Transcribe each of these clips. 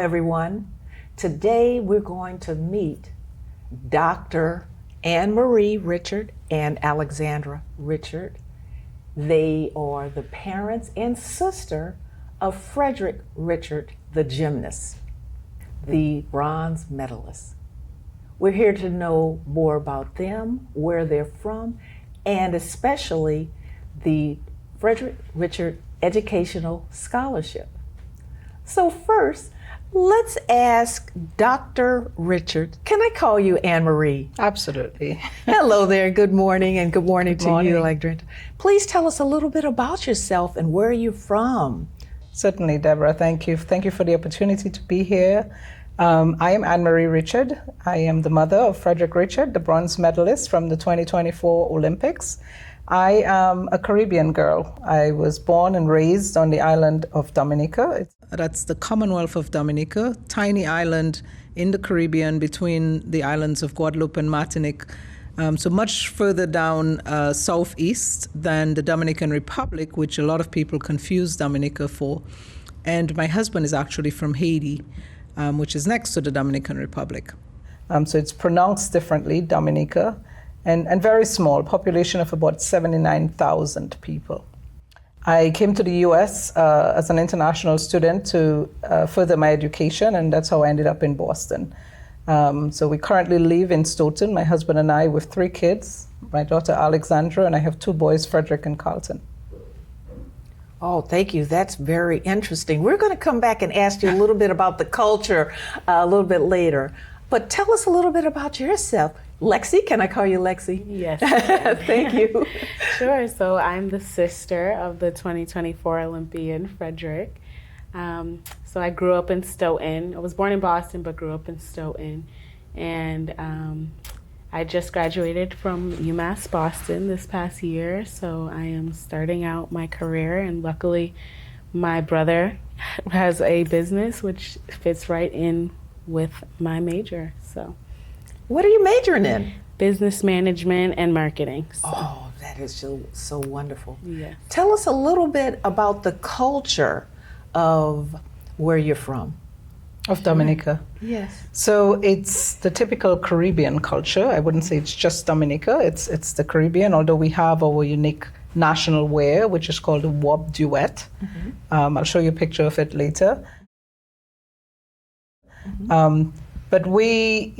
everyone. Today we're going to meet Dr. Anne Marie Richard and Alexandra Richard. They are the parents and sister of Frederick Richard, the gymnast, the bronze medalist. We're here to know more about them, where they're from, and especially the Frederick Richard Educational Scholarship. So first, let's ask Dr. Richard. Can I call you Anne Marie? Absolutely. Hello there. Good morning, and good morning Good morning. to you, Alexandra. Please tell us a little bit about yourself and where you're from. Certainly, Deborah. Thank you. Thank you for the opportunity to be here. I am Anne Marie Richard. I am the mother of Frederick Richard, the bronze medalist from the 2024 Olympics. I am a Caribbean girl. I was born and raised on the island of Dominica. That's the Commonwealth of Dominica, tiny island in the Caribbean between the islands of Guadeloupe and Martinique. So much further down southeast than the Dominican Republic, which a lot of people confuse Dominica for. And my husband is actually from Haiti, which is next to the Dominican Republic. So it's pronounced differently, Dominica. And very small, population of about 79,000 people. I came to the US as an international student to further my education, and that's how I ended up in Boston. So we currently live in Stoughton, my husband and I, with 3 kids, my daughter Alexandra, and I have 2 boys, Frederick and Carlton. Oh, thank you. That's very interesting. We're going to come back and ask you a little bit about the culture a little bit later. But tell us a little bit about yourself. Lexie, can I call you Lexie? Yes. Thank you. Sure. So I'm the sister of the 2024 Olympian, Frederick. So I grew up in Stoughton. I was born in Boston, but grew up in Stoughton. And I just graduated from UMass Boston this past year. So I am starting out my career. And luckily, my brother has a business which fits right in with my major. So, what are you majoring in? Business management and marketing. So. Oh, that is so wonderful. Yes. Tell us a little bit about the culture of where you're from. Of Dominica. Yes. So it's the typical Caribbean culture. I wouldn't say it's just Dominica. It's the Caribbean, although we have our unique national wear, which is called the Wob Duet. Mm-hmm. I'll show you a picture of it later. Mm-hmm. But we,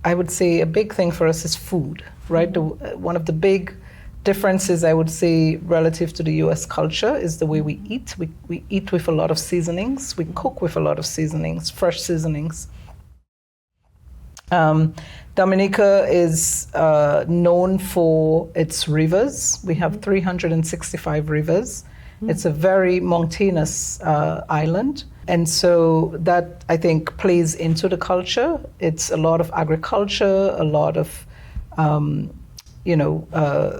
I would say a big thing for us is food, right? Mm-hmm. One of the big differences, I would say, relative to the US culture is the way we eat. We eat with a lot of seasonings. We cook with a lot of seasonings, fresh seasonings. Dominica is known for its rivers. We have 365 rivers. Mm-hmm. It's a very mountainous island. And so that, I think, plays into the culture. It's a lot of agriculture, a lot of,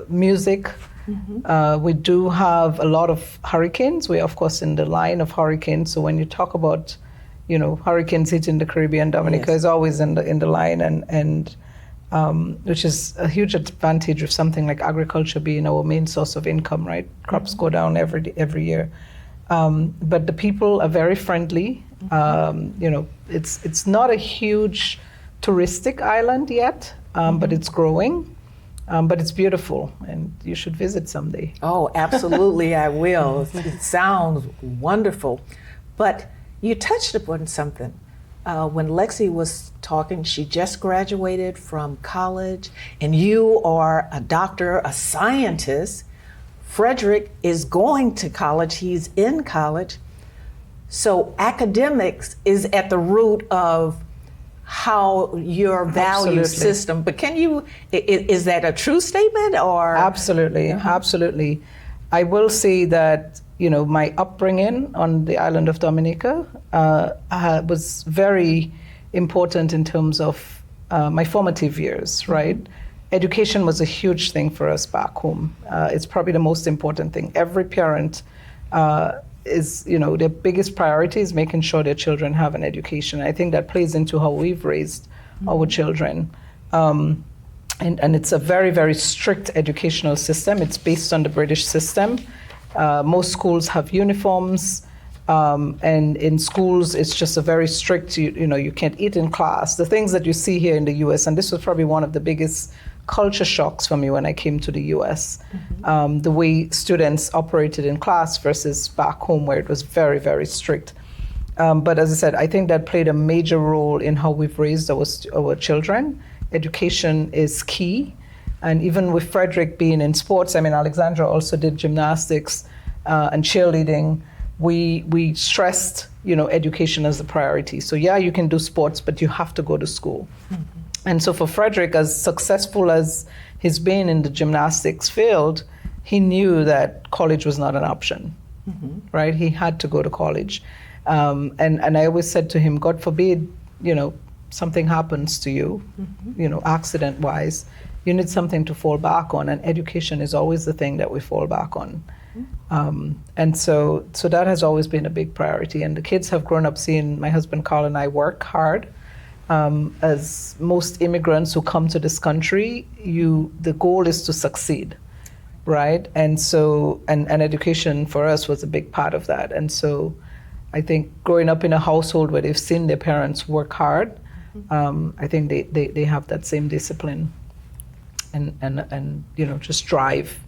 music. Mm-hmm. We do have a lot of hurricanes. We're, of course, in the line of hurricanes. So when you talk about, hurricanes hitting the Caribbean, Dominica is always in the line, and which is a huge advantage of something like agriculture being our main source of income, right? Crops go down every year. But the people are very friendly. It's not a huge touristic island yet, but it's growing. But it's beautiful, and you should visit someday. Oh, absolutely, I will. It sounds wonderful. But you touched upon something. When Lexie was talking, she just graduated from college, and you are a doctor, a scientist. Frederick is going to college. He's in college. So academics is at the root of how your value system, but is that a true statement or? Absolutely, absolutely. I will say that, my upbringing on the island of Dominica was very important in terms of my formative years, right? Education was a huge thing for us back home. It's probably the most important thing. Every parent their biggest priority is making sure their children have an education. I think that plays into how we've raised our children. And it's a very, very strict educational system. It's based on the British system. Most schools have uniforms. And in schools, it's just a very strict, you can't eat in class. The things that you see here in the US, and this was probably one of the biggest culture shocks for me when I came to the US, the way students operated in class versus back home where it was very, very strict. But as I said, I think that played a major role in how we've raised our children. Education is key. And even with Frederick being in sports, I mean, Alexandra also did gymnastics and cheerleading. We stressed, education as a priority. So yeah, you can do sports, but you have to go to school. And so for Frederick, as successful as he's been in the gymnastics field, he knew that college was not an option, right? He had to go to college. And I always said to him, God forbid, something happens to you, accident-wise, you need something to fall back on, and education is always the thing that we fall back on. And so that has always been a big priority. And the kids have grown up seeing my husband Carl and I work hard. As most immigrants who come to this country, the goal is to succeed, right? And so, and education for us was a big part of that. And so I think growing up in a household where they've seen their parents work hard, I think they have that same discipline and just drive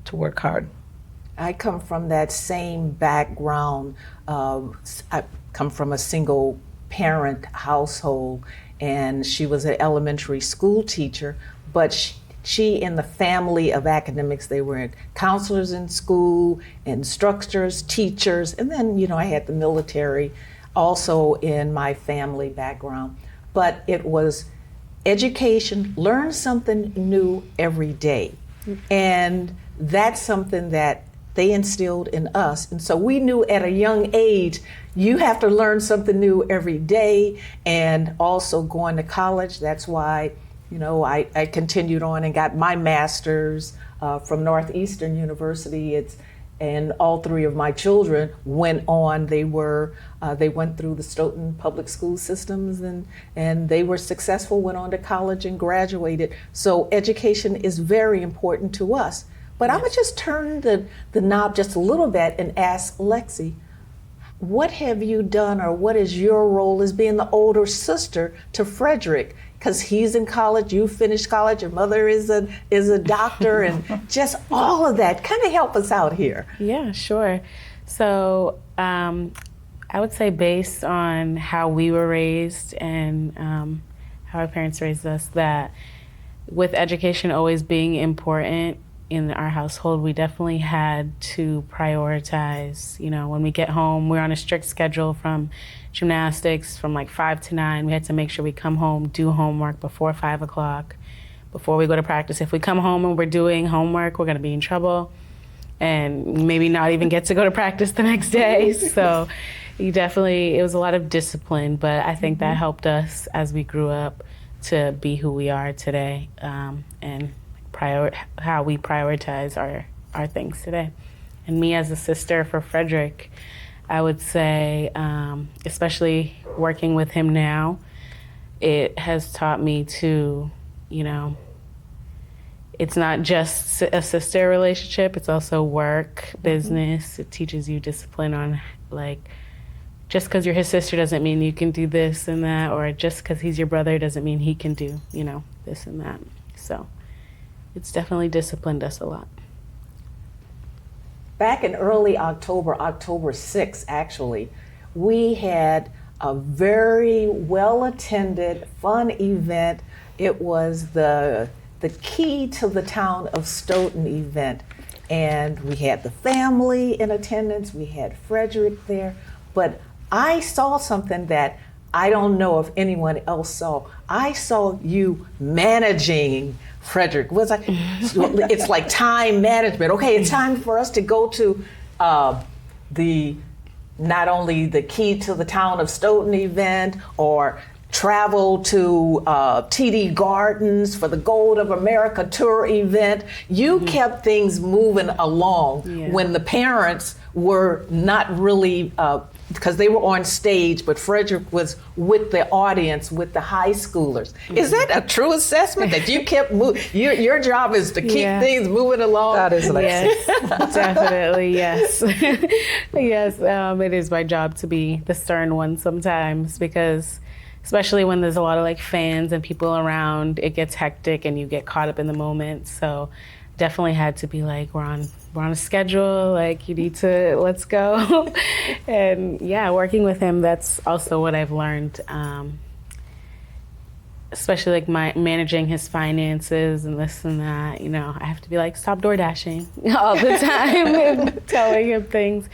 to work hard. I come from that same background. I come from a single parent household, and she was an elementary school teacher, but she in the family of academics, they were counselors in school, instructors, teachers, and then, I had the military also in my family background. But it was education, learn something new every day. And that's something that they instilled in us. And so we knew at a young age, you have to learn something new every day. And also going to college, that's why, I continued on and got my master's from Northeastern University. And all three of my children went on. They went through the Stoughton public school systems and they were successful, went on to college and graduated. So education is very important to us. But I'm gonna just turn the knob just a little bit and ask Lexie, what have you done, or what is your role as being the older sister to Frederick? Because he's in college, you finished college, your mother is a doctor, and just all of that. Kind of help us out here. Yeah, sure. So I would say based on how we were raised and how our parents raised us, that with education always being important in our household, we definitely had to prioritize. When we get home, we're on a strict schedule from gymnastics from like 5 to 9. We had to make sure we come home, do homework before 5 o'clock, before we go to practice. If we come home and we're doing homework, we're gonna be in trouble and maybe not even get to go to practice the next day. So it was a lot of discipline, but I think that helped us as we grew up to be who we are today, and how we prioritize our things today. And me as a sister for Frederick, I would say, especially working with him now, it has taught me to, it's not just a sister relationship, it's also work, business. It teaches you discipline on, just because you're his sister doesn't mean you can do this and that, or just because he's your brother doesn't mean he can do, this and that. So it's definitely disciplined us a lot. Back in early October 6th, actually, we had a very well-attended, fun event. It was the Key to the Town of Stoughton event. And we had the family in attendance, we had Frederick there, but I saw something that I don't know if anyone else saw. I saw you managing Frederick. It's like time management. Okay, it's time for us to go to not only the Key to the Town of Stoughton event, or travel to TD Gardens for the Gold of America tour event. You kept things moving along when the parents were not really, because they were on stage, but Frederick was with the audience, with the high schoolers. Is that a true assessment that you kept moving? Your job is to keep things moving along? That is Lexie. Yes, definitely, yes. Yes, it is my job to be the stern one sometimes, because especially when there's a lot of like fans and people around, it gets hectic and you get caught up in the moment. So definitely had to be like, we're on a schedule, like you need to, let's go. And yeah, working with him, that's also what I've learned, especially like managing his finances and this and that. You know, I have to be like, stop door dashing all the time and telling him things.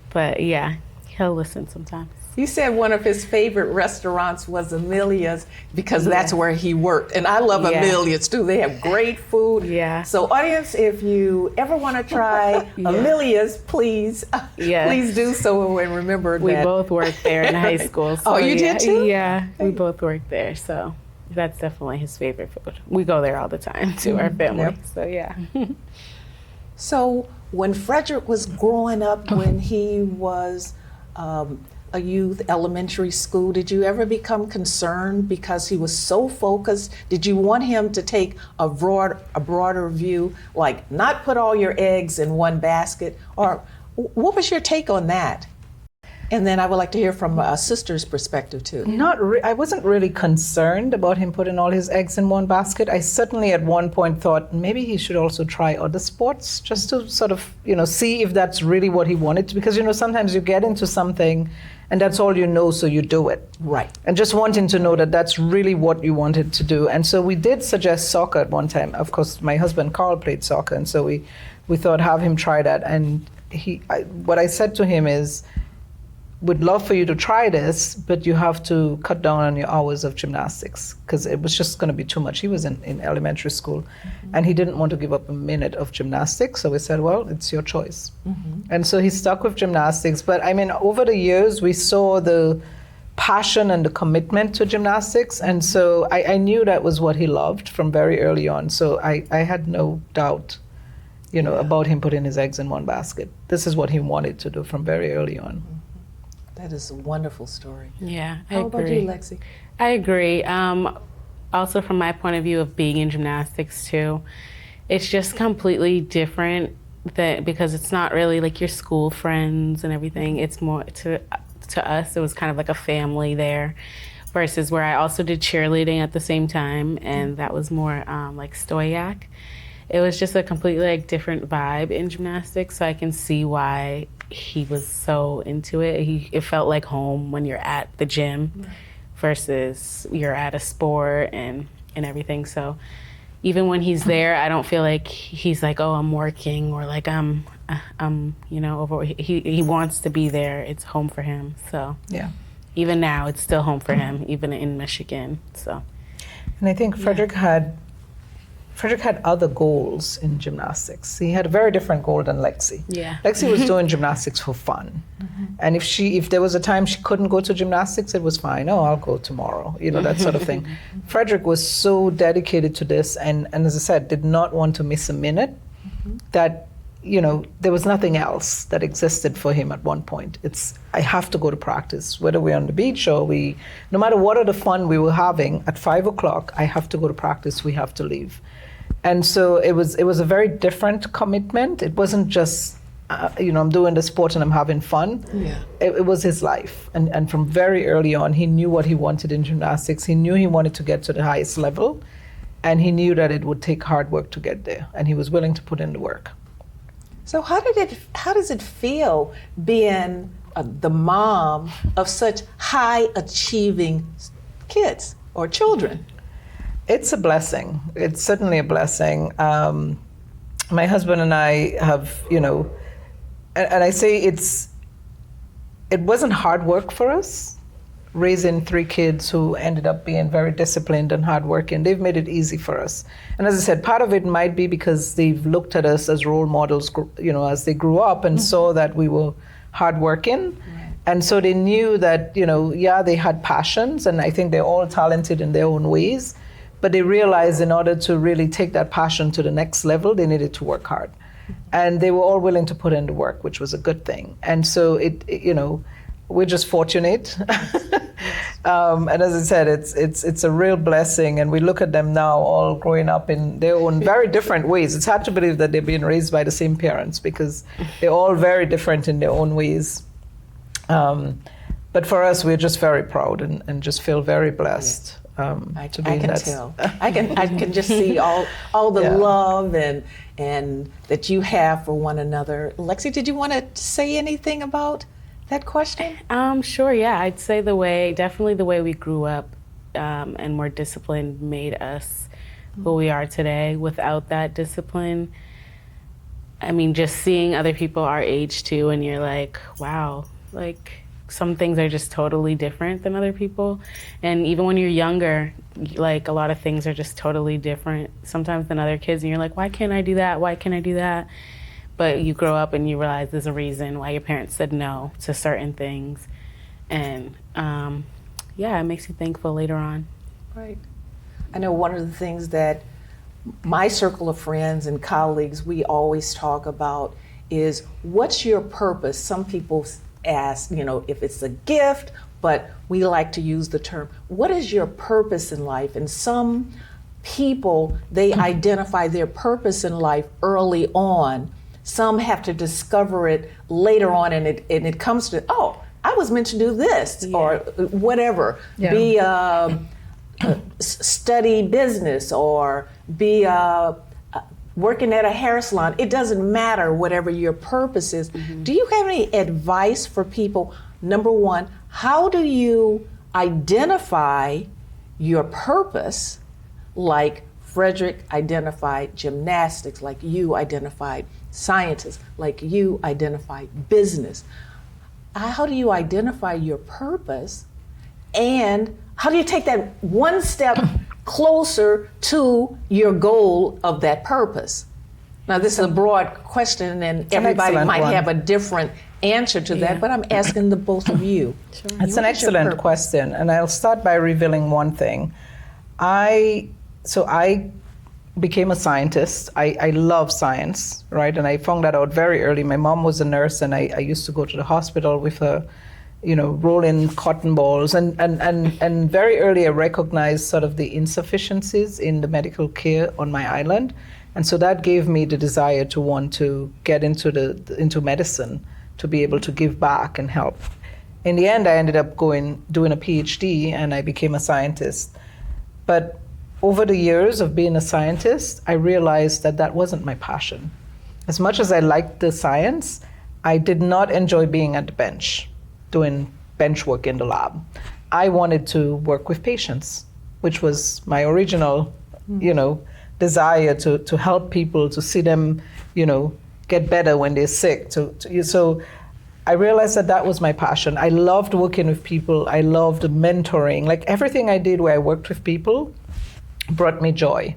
But yeah, he'll listen sometimes. You said one of his favorite restaurants was Amelia's because that's where he worked. And I love Amelia's too. They have great food. Yeah. So audience, if you ever want to try Amelia's, please do so, and remember we that. We both worked there in high school. So oh, you did too? Yeah, we both worked there. So that's definitely his favorite food. We go there all the time to our family. Yep. So yeah. So when Frederick was growing up, when he was a youth, elementary school, did you ever become concerned because he was so focused? Did you want him to take a broader view, like not put all your eggs in one basket? Or what was your take on that? And then I would like to hear from a sister's perspective too. I wasn't really concerned about him putting all his eggs in one basket. I certainly at one point thought maybe he should also try other sports just to sort of, see if that's really what he wanted to, because, sometimes you get into something and that's all you know, so you do it. Right. And just wanting to know that that's really what you wanted to do. And so we did suggest soccer at one time. Of course, my husband Carl played soccer, and so we thought have him try that. And what I said to him is, would love for you to try this, but you have to cut down on your hours of gymnastics because it was just going to be too much. He was in elementary school, and he didn't want to give up a minute of gymnastics. So we said, well, it's your choice. And so he stuck with gymnastics. But I mean, over the years, we saw the passion and the commitment to gymnastics. And so I knew that was what he loved from very early on. So I had no doubt, about him putting his eggs in one basket. This is what he wanted to do from very early on. That is a wonderful story. Yeah, I agree. How about you, Lexie? I agree. Also from my point of view of being in gymnastics too, it's just completely different because it's not really like your school friends and everything. It's more to us, it was kind of like a family there, versus where I also did cheerleading at the same time, and that was more like stoyak. It was just a completely different vibe in gymnastics, so I can see why he was so into it. It felt like home when you're at the gym versus you're at a sport and everything. So even when he's there, I don't feel like he's like, oh, I'm working, or like I'm over. He wants to be there. It's home for him. So yeah, even now it's still home for him, even in Michigan. So, and I think Frederick had other goals in gymnastics. He had a very different goal than Lexie. Yeah. Lexie was doing gymnastics for fun. And if there was a time she couldn't go to gymnastics, it was fine. Oh, I'll go tomorrow, that sort of thing. Frederick was so dedicated to this and as I said, did not want to miss a minute that, there was nothing else that existed for him at one point. I have to go to practice, whether we're on the beach or no matter what other fun we were having, at 5:00, I have to go to practice, we have to leave. And so it was a very different commitment. It wasn't just, I'm doing the sport and I'm having fun. Yeah. It was his life. And from very early on, he knew what he wanted in gymnastics. He knew he wanted to get to the highest level. And he knew that it would take hard work to get there. And he was willing to put in the work. So how does it feel being the mom of such high achieving kids or children? It's a blessing. It's certainly a blessing. My husband and I have, and I say it wasn't hard work for us, raising 3 kids who ended up being very disciplined and hardworking. They've made it easy for us. And as I said, part of it might be because they've looked at us as role models, as they grew up and saw that we were hardworking. Right. And so they knew that, yeah, they had passions, and I think they're all talented in their own ways, but they realized in order to really take that passion to the next level, they needed to work hard. And they were all willing to put in the work, which was a good thing. And so we're just fortunate. And as I said, it's a real blessing. And we look at them now all growing up in their own very different ways. It's hard to believe that they're being raised by the same parents, because they're all very different in their own ways. But for us, we're just very proud and just feel very blessed. I can tell. I can just see all the love and that you have for one another. Lexie, did you want to say anything about that question? Sure. Yeah, I'd say definitely the way we grew up and were disciplined made us who we are today. Without that discipline, I mean, just seeing other people our age too, and you're like, wow, like some things are just totally different than other people. And even when you're younger, like a lot of things are just totally different sometimes than other kids. And you're like, why can't I do that? Why can't I do that? But you grow up and you realize there's a reason why your parents said no to certain things. And it makes you thankful later on. Right. I know one of the things that my circle of friends and colleagues, we always talk about is, what's your purpose? Some people ask, if it's a gift, but we like to use the term, what is your purpose in life? And some people, they identify their purpose in life early on. Some have to discover it later on, and it comes to, I was meant to do this, or whatever. Yeah. Study business, or be working at a hair salon. It doesn't matter, whatever your purpose is. Mm-hmm. Do you have any advice for people? Number one, how do you identify your purpose, like Frederick identified gymnastics, like you identified scientists, like you identified business? How do you identify your purpose, and how do you take that one step closer to your goal of that purpose? Now, this is a broad question, and everybody might have a different answer to that, but I'm asking the both of you. Sure. It's an excellent question, and I'll start by revealing one thing. I became a scientist. I love science, right? And I found that out very early. My mom was a nurse, and I used to go to the hospital with her, rolling cotton balls. And very early I recognized sort of the insufficiencies in the medical care on my island. And so that gave me the desire to want to get into medicine, to be able to give back and help. In the end, I ended up doing a PhD, and I became a scientist. But over the years of being a scientist, I realized that wasn't my passion. As much as I liked the science, I did not enjoy being at the bench, doing bench work in the lab. I wanted to work with patients, which was my original, desire to help people, to see them, get better when they're sick. So I realized that was my passion. I loved working with people. I loved mentoring. Like everything I did where I worked with people brought me joy.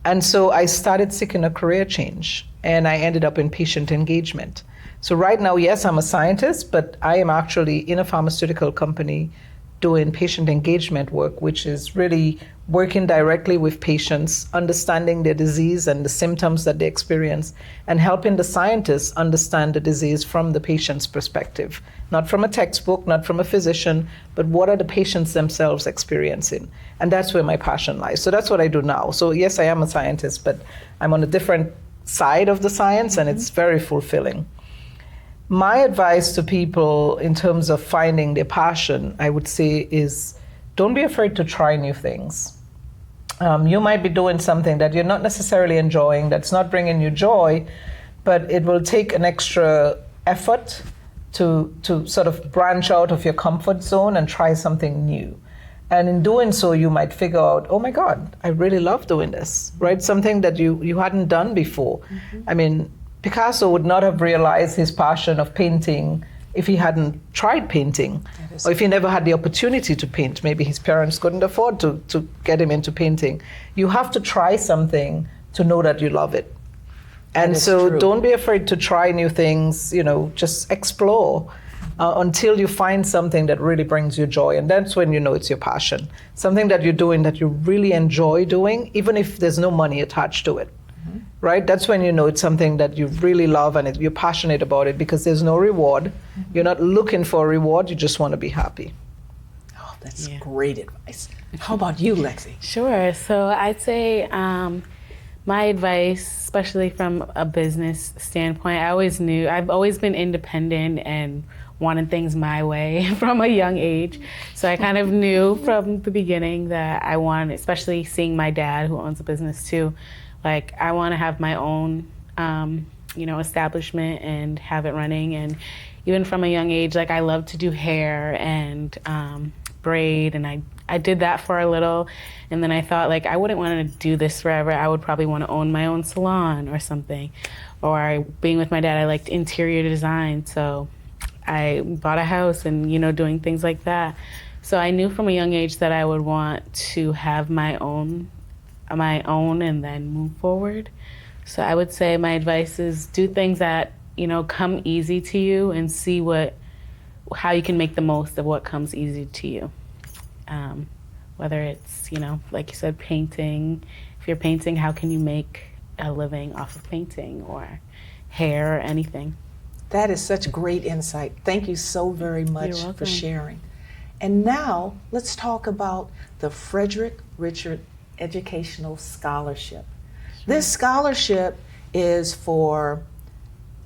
And so I started seeking a career change, and I ended up in patient engagement. So right now, yes, I'm a scientist, but I am actually in a pharmaceutical company doing patient engagement work, which is really working directly with patients, understanding their disease and the symptoms that they experience, and helping the scientists understand the disease from the patient's perspective, not from a textbook, not from a physician, but what are the patients themselves experiencing? And that's where my passion lies. So that's what I do now. So yes, I am a scientist, but I'm on a different side of the science, and it's very fulfilling. My advice to people in terms of finding their passion, I would say, is don't be afraid to try new things. You might be doing something that you're not necessarily enjoying, that's not bringing you joy, but it will take an extra effort to sort of branch out of your comfort zone and try something new. And in doing so, you might figure out, oh my God, I really love doing this, right? Something that you hadn't done before. Mm-hmm. I mean, Picasso would not have realized his passion of painting if he hadn't tried painting, or if he never had the opportunity to paint. Maybe his parents couldn't afford to get him into painting. You have to try something to know that you love it. And so don't be afraid to try new things, just explore. until you find something that really brings you joy. And that's when you know it's your passion. Something that you're doing that you really enjoy doing, even if there's no money attached to it. Right? That's when you know it's something that you really love and you're passionate about it, because there's no reward. You're not looking for a reward, you just want to be happy. Oh, that's great advice. How about you, Lexie? Sure. So I'd say my advice, especially from a business standpoint, I've always been independent and wanted things my way from a young age. So I kind of knew from the beginning that I wanted, especially seeing my dad who owns a business too, like I want to have my own, establishment and have it running. And even from a young age, like I love to do hair and braid, and I did that for a little, and then I thought like I wouldn't want to do this forever. I would probably want to own my own salon or something. Or being with my dad, I liked interior design, so I bought a house and doing things like that. So I knew from a young age that I would want to have my own and then move forward. So I would say my advice is do things that come easy to you and see how you can make the most of what comes easy to you. Whether it's like you said, painting. If you're painting, how can you make a living off of painting, or hair, or anything? That is such great insight. Thank you so very much for sharing. And now let's talk about the Frederick Richard Educational Scholarship. Sure. This scholarship is for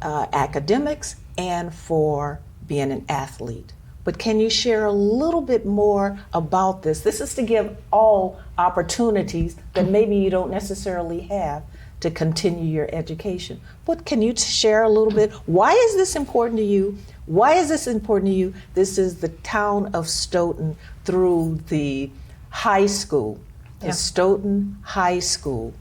academics and for being an athlete. But can you share a little bit more about this? This is to give all opportunities that maybe you don't necessarily have to continue your education. But can you share a little bit? Why is this important to you? Why is this important to you? This is the town of Stoughton through the high school, the Stoughton High School.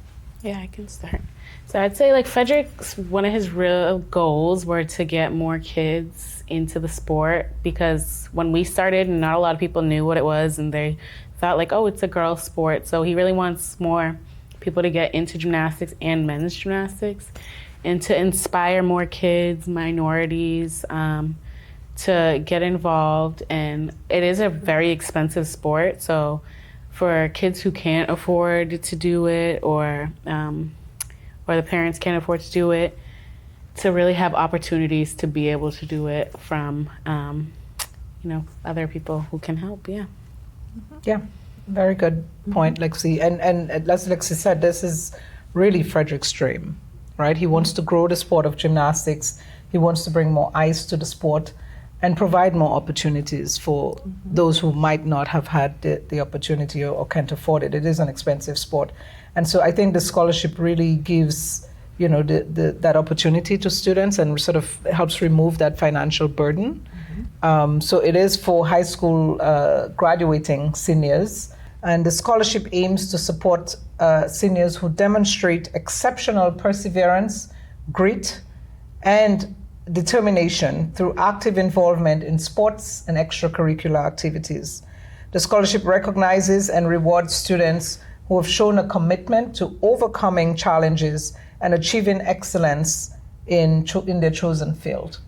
Yeah, I can start. So I'd say like Frederick's, one of his real goals were to get more kids into the sport, because when we started, not a lot of people knew what it was, and they thought like, oh, it's a girl sport. So he really wants more people to get into gymnastics and men's gymnastics, and to inspire more kids, minorities, to get involved. And it is a very expensive sport, so for kids who can't afford to do it, or the parents can't afford to do it, to really have opportunities to be able to do it from other people who can help. Yeah, very good point, Lexie. And as Lexie said, this is really Frederick's dream, right? He wants to grow the sport of gymnastics. He wants to bring more eyes to the sport and provide more opportunities for those who might not have had the opportunity or can't afford it. It is an expensive sport. And so I think the scholarship really gives that opportunity to students and sort of helps remove that financial burden. So it is for high school graduating seniors, and the scholarship aims to support seniors who demonstrate exceptional perseverance, grit, and determination through active involvement in sports and extracurricular activities. The scholarship recognizes and rewards students who have shown a commitment to overcoming challenges and achieving excellence in their chosen field.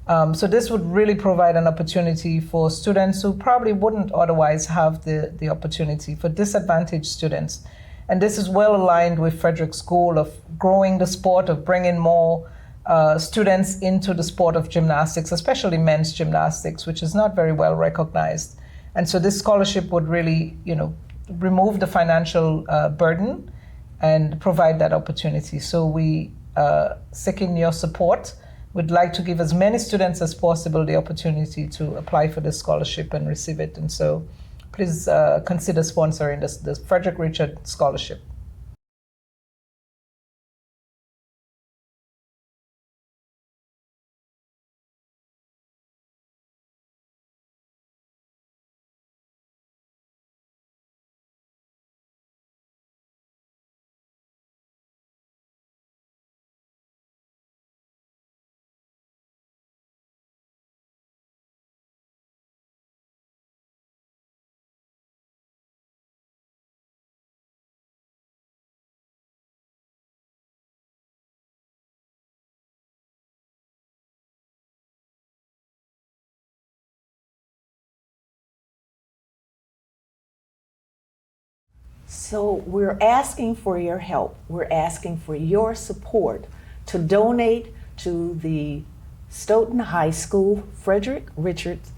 So this would really provide an opportunity for students who probably wouldn't otherwise have the opportunity, for disadvantaged students. And this is well aligned with Frederick's goal of growing the sport, of bringing more students into the sport of gymnastics, especially men's gymnastics, which is not very well recognized. And so this scholarship would really, remove the financial burden and provide that opportunity. So we seeking your support. We'd like to give as many students as possible the opportunity to apply for this scholarship and receive it. And so please consider sponsoring this Frederick Richard Scholarship. So we're asking for your help. We're asking for your support to donate to the Stoughton High School Frederick Richards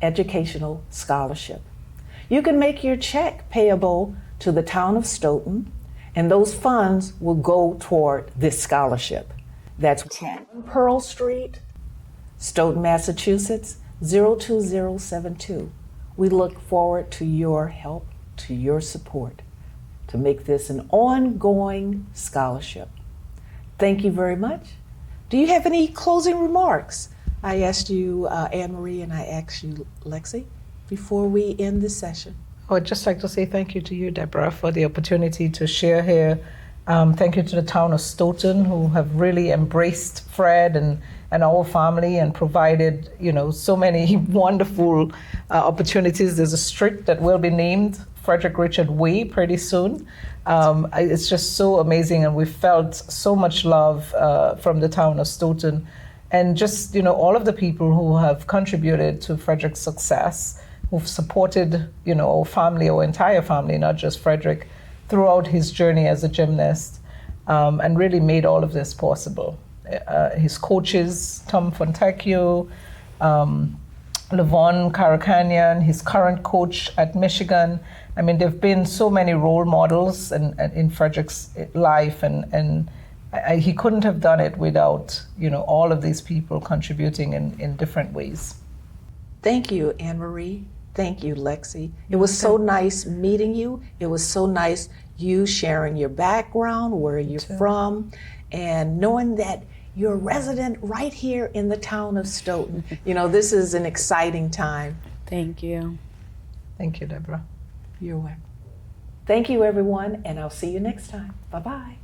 Educational Scholarship. You can make your check payable to the town of Stoughton, and those funds will go toward this scholarship. That's 10 Pearl Street, Stoughton, Massachusetts, 02072. We look forward to your help, to your support, to make this an ongoing scholarship. Thank you very much. Do you have any closing remarks? I asked you, Anne Marie, and I asked you, Lexie, before we end this session. I would just like to say thank you to you, Deborah, for the opportunity to share here. Thank you to the town of Stoughton, who have really embraced Fred and our family and provided, so many wonderful opportunities. There's a street that will be named Frederick Richard Way pretty soon. It's just so amazing, and we felt so much love from the town of Stoughton, and just all of the people who have contributed to Frederick's success, who've supported our family, our entire family, not just Frederick, throughout his journey as a gymnast, and really made all of this possible. His coaches, Tom Fontecchio, Levon Karakanian, his current coach at Michigan. I mean, there have been so many role models in Frederick's life, and he couldn't have done it without all of these people contributing in different ways. Thank you, Anne Marie. Thank you, Lexie. It was so nice meeting you. It was so nice you sharing your background, where you're from, and knowing that you're a resident right here in the town of Stoughton. This is an exciting time. Thank you. Thank you, Deborah. You're welcome. Thank you, everyone, and I'll see you next time. Bye-bye.